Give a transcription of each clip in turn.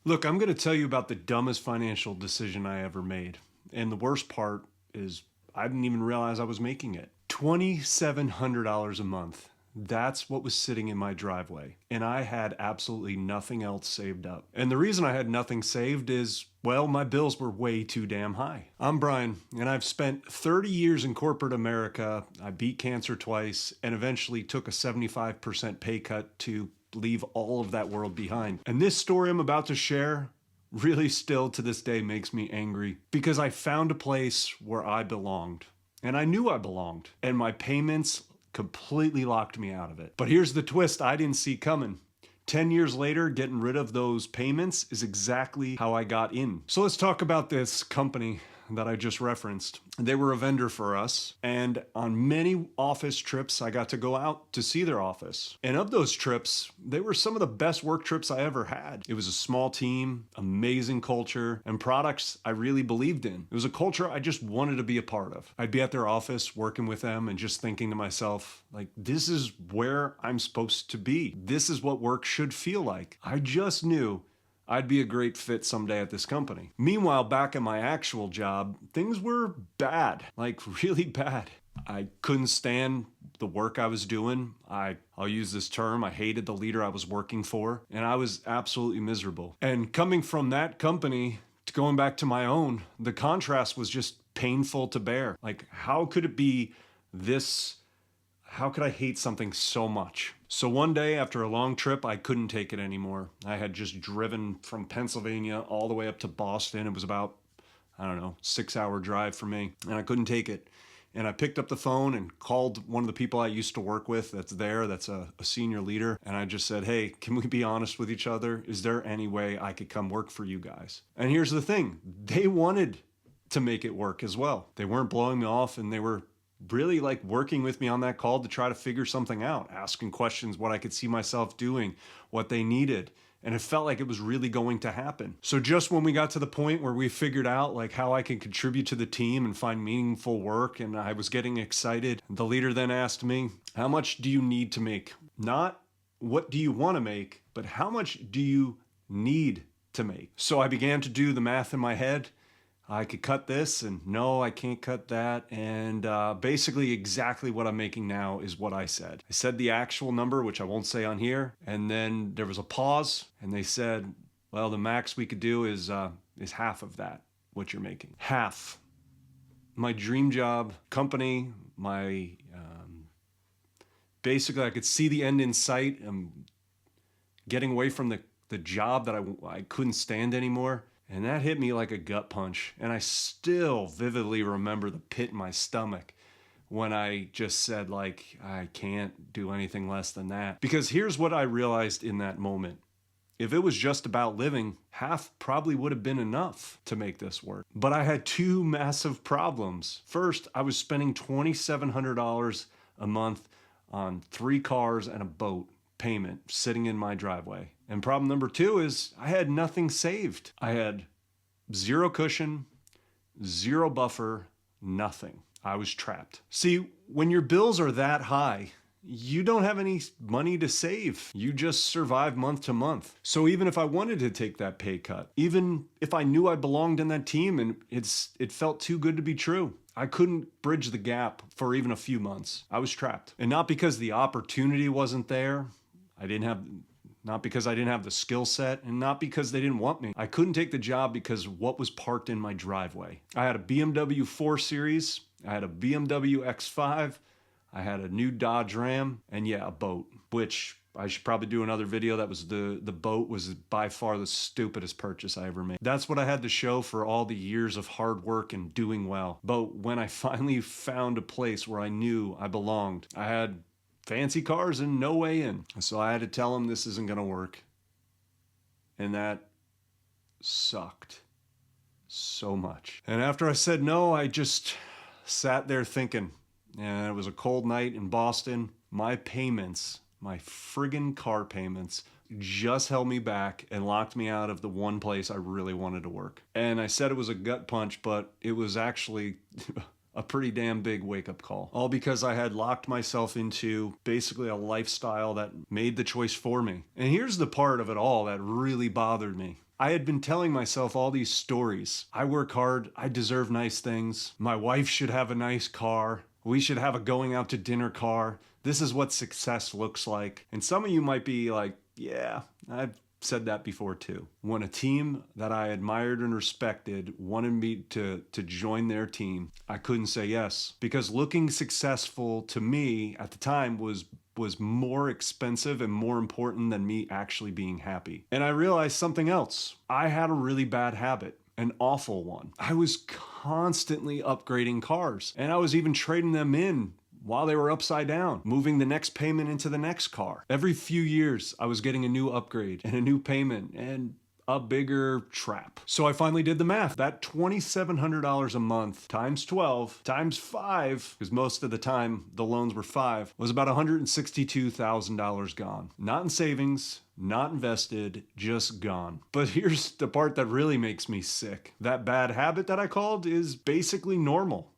Look, I'm going to tell you about the dumbest financial decision I ever made. And the worst part is I didn't even realize I was making it. $2,700 a month. That's what was sitting in my driveway. And I had absolutely nothing else saved up. And the reason I had nothing saved is, well, my bills were way too damn high. I'm Brian, and I've spent 30 years in corporate America. I beat cancer twice and eventually took a 75% pay cut to leave all of that world behind. And this story I'm about to share really still to this day makes me angry because I found a place where I belonged. And I knew I belonged. And my payments completely locked me out of it. But here's the twist I didn't see coming. 10 years later, getting rid of those payments is exactly how I got in. So let's talk about this company that I just referenced. They were a vendor for us, and on many office trips, I got to go out to see their office. And of those trips, they were some of the best work trips I ever had. It was a small team, amazing culture, and products I really believed in. It was a culture I just wanted to be a part of. I'd be at their office working with them and just thinking to myself, like, this is where I'm supposed to be. This is what work should feel like. I just knew I'd be a great fit someday at this company. Meanwhile, back at my actual job, things were bad, like really bad. I couldn't stand the work I was doing. I'll use this term, I hated the leader I was working for, and I was absolutely miserable. And coming from that company to going back to my own, the contrast was just painful to bear. Like, how could it be this? How could I hate something so much? So one day after a long trip, I couldn't take it anymore. I had just driven from Pennsylvania all the way up to Boston. It was about, 6-hour drive for me, and I couldn't take it. And I picked up the phone and called one of the people I used to work with that's a senior leader. And I just said, hey, can we be honest with each other? Is there any way I could come work for you guys? And here's the thing. They wanted to make it work as well. They weren't blowing me off, and they were really like working with me on that call to try to figure something out, asking questions, what I could see myself doing, what they needed. And it felt like it was really going to happen. So just when we got to the point where we figured out like how I can contribute to the team and find meaningful work, and I was getting excited, the leader then asked me, how much do you need to make? Not what do you want to make, but how much do you need to make? So I began to do the math in my head. I could cut this, and no, I can't cut that. And basically exactly what I'm making now is what I said. I said the actual number, which I won't say on here. And then there was a pause, and they said, well, the max we could do is half of that, what you're making. Half. My dream job, company, basically I could see the end in sight. I'm getting away from the job that I couldn't stand anymore. And that hit me like a gut punch. And I still vividly remember the pit in my stomach when I just said, like, I can't do anything less than that. Because here's what I realized in that moment. If it was just about living, half probably would have been enough to make this work. But I had two massive problems. First, I was spending $2,700 a month on 3 cars and a boat payment sitting in my driveway. And problem number 2 is I had nothing saved. I had 0 cushion, 0 buffer, nothing. I was trapped. See, when your bills are that high, you don't have any money to save. You just survive month to month. So even if I wanted to take that pay cut, even if I knew I belonged in that team and it felt too good to be true, I couldn't bridge the gap for even a few months. I was trapped. And not because the opportunity wasn't there. Not because I didn't have the skill set, and not because they didn't want me. I couldn't take the job because of what was parked in my driveway. I had a BMW 4 Series, I had a BMW X5, I had a new Dodge Ram, and yeah, a boat, which I should probably do another video. That was the boat was by far the stupidest purchase I ever made. That's what I had to show for all the years of hard work and doing well. But when I finally found a place where I knew I belonged, I had fancy cars and no way in. So I had to tell him this isn't going to work. And that sucked so much. And after I said no, I just sat there thinking. And it was a cold night in Boston. My payments, my friggin' car payments, just held me back and locked me out of the one place I really wanted to work. And I said it was a gut punch, but it was actually a pretty damn big wake-up call. All because I had locked myself into basically a lifestyle that made the choice for me. And here's the part of it all that really bothered me. I had been telling myself all these stories. I work hard, I deserve nice things, my wife should have a nice car, we should have a going out to dinner car, this is what success looks like. And some of you might be like, yeah, I've said that before too. When a team that I admired and respected wanted me to join their team, I couldn't say yes, because looking successful to me at the time was more expensive and more important than me actually being happy. And I realized something else. I had a really bad habit, an awful one. I was constantly upgrading cars, and I was even trading them in while they were upside down, moving the next payment into the next car. Every few years, I was getting a new upgrade and a new payment and a bigger trap. So I finally did the math. That $2,700 a month times 12 times 5, because most of the time the loans were 5, was about $162,000 gone. Not in savings, not invested, just gone. But here's the part that really makes me sick. That bad habit that I called is basically normal.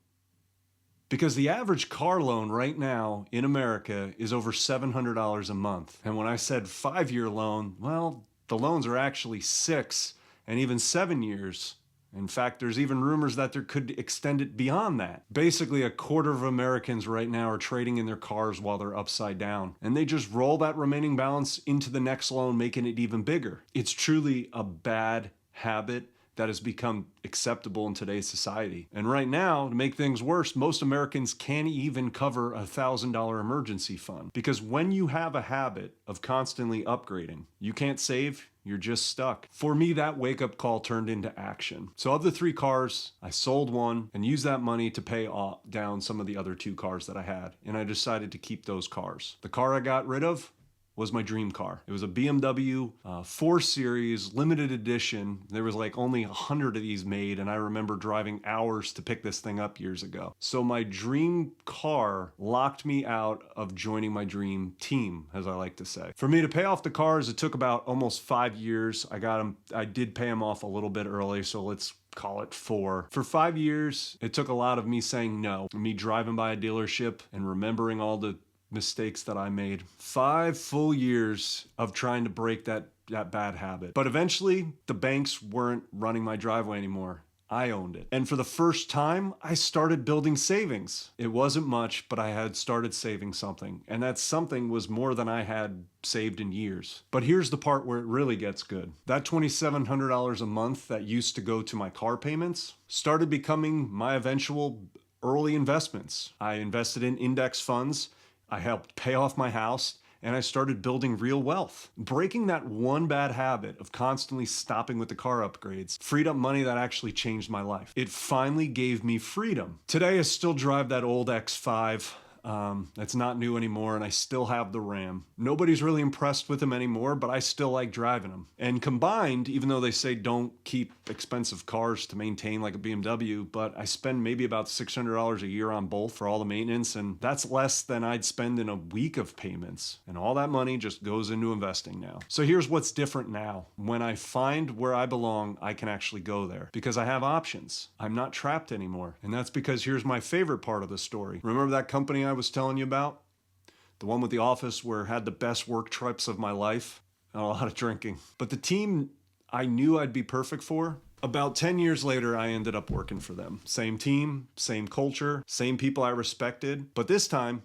Because the average car loan right now in America is over $700 a month. And when I said 5-year loan, well, the loans are actually 6 and even 7 years. In fact, there's even rumors that there could extend it beyond that. Basically, a quarter of Americans right now are trading in their cars while they're upside down. And they just roll that remaining balance into the next loan, making it even bigger. It's truly a bad habit that has become acceptable in today's society. And right now, to make things worse, most Americans can't even cover a $1,000 emergency fund. Because when you have a habit of constantly upgrading, you can't save, you're just stuck. For me, that wake-up call turned into action. So of the 3 cars, I sold one and used that money to pay down some of the other 2 cars that I had. And I decided to keep those cars. The car I got rid of was my dream car. It was a BMW 4 Series limited edition. There was like only 100 of these made, and I remember driving hours to pick this thing up years ago. So my dream car locked me out of joining my dream team, as I like to say. For me to pay off the cars, it took about almost 5 years. I did pay them off a little bit early, so let's call it 4. For 5 years, it took a lot of me saying no, me driving by a dealership and remembering all the mistakes that I made. 5 full years of trying to break that bad habit. But eventually, the banks weren't running my driveway anymore. I owned it. And for the first time, I started building savings. It wasn't much, but I had started saving something. And that something was more than I had saved in years. But here's the part where it really gets good. That $2,700 a month that used to go to my car payments started becoming my eventual early investments. I invested in index funds. I helped pay off my house, and I started building real wealth. Breaking that one bad habit of constantly stopping with the car upgrades freed up money that actually changed my life. It finally gave me freedom. Today, I still drive that old X5. It's not new anymore, and I still have the Ram. Nobody's really impressed with them anymore, but I still like driving them. And combined, even though they say don't keep expensive cars to maintain like a BMW, but I spend maybe about $600 a year on both for all the maintenance, and that's less than I'd spend in a week of payments. And all that money just goes into investing now. So here's what's different now. When I find where I belong, I can actually go there because I have options. I'm not trapped anymore. And that's because here's my favorite part of the story. Remember that company I was telling you about? The one with the office where I had the best work trips of my life and a lot of drinking. But the team I knew I'd be perfect for, about 10 years later, I ended up working for them. Same team, same culture, same people I respected. But this time,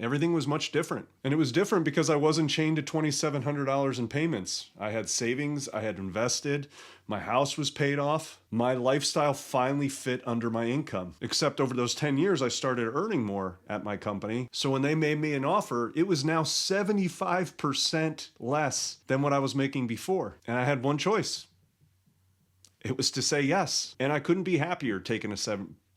everything was much different. And it was different because I wasn't chained to $2,700 in payments. I had savings, I had invested, my house was paid off. My lifestyle finally fit under my income. Except over those 10 years, I started earning more at my company. So when they made me an offer, it was now 75% less than what I was making before. And I had one choice. It was to say yes. And I couldn't be happier taking a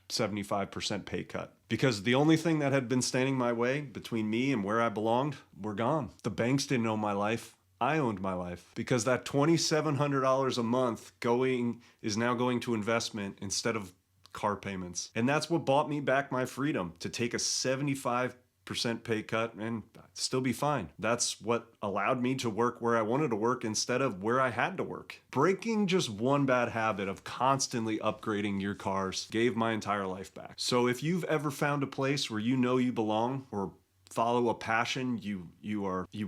75% pay cut. Because the only thing that had been standing my way between me and where I belonged were gone. The banks didn't own my life. I owned my life. Because that $2,700 a month is now going to investment instead of car payments. And that's what bought me back my freedom, to take a 75% pay cut and still be fine. That's what allowed me to work where I wanted to work instead of where I had to work. Breaking just one bad habit of constantly upgrading your cars gave my entire life back. So if you've ever found a place where you know you belong, or follow a passion you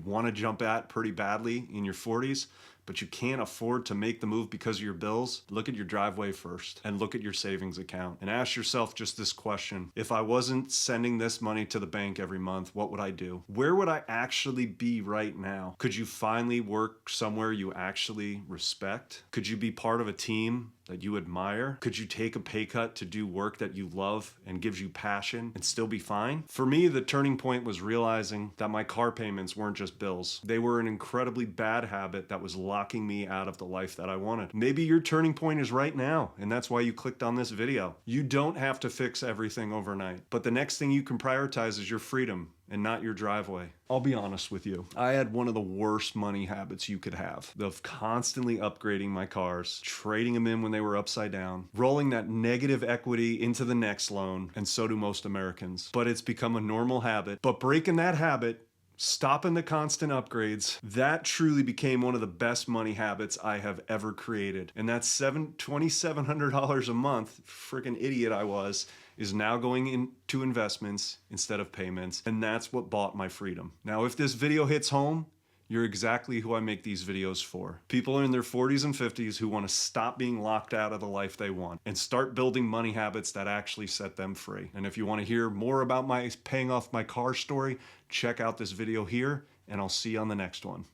want to jump at pretty badly in your 40s, but you can't afford to make the move because of your bills, look at your driveway first and look at your savings account and ask yourself just this question. If I wasn't sending this money to the bank every month, what would I do? Where would I actually be right now? Could you finally work somewhere you actually respect? Could you be part of a team that you admire? Could you take a pay cut to do work that you love and gives you passion and still be fine? For me, the turning point was realizing that my car payments weren't just bills. They were an incredibly bad habit that was locking me out of the life that I wanted. Maybe your turning point is right now, and that's why you clicked on this video. You don't have to fix everything overnight, but the next thing you can prioritize is your freedom and not your driveway. I'll be honest with you. I had one of the worst money habits you could have, of constantly upgrading my cars, trading them in when they were upside down, rolling that negative equity into the next loan, and so do most Americans. But it's become a normal habit. But breaking that habit, stopping the constant upgrades, that truly became one of the best money habits I have ever created. And that $2,700 a month, freaking idiot I was, is now going into investments instead of payments. And that's what bought my freedom. Now, if this video hits home, you're exactly who I make these videos for. People in their 40s and 50s who want to stop being locked out of the life they want and start building money habits that actually set them free. And if you want to hear more about my paying off my car story, check out this video here, and I'll see you on the next one.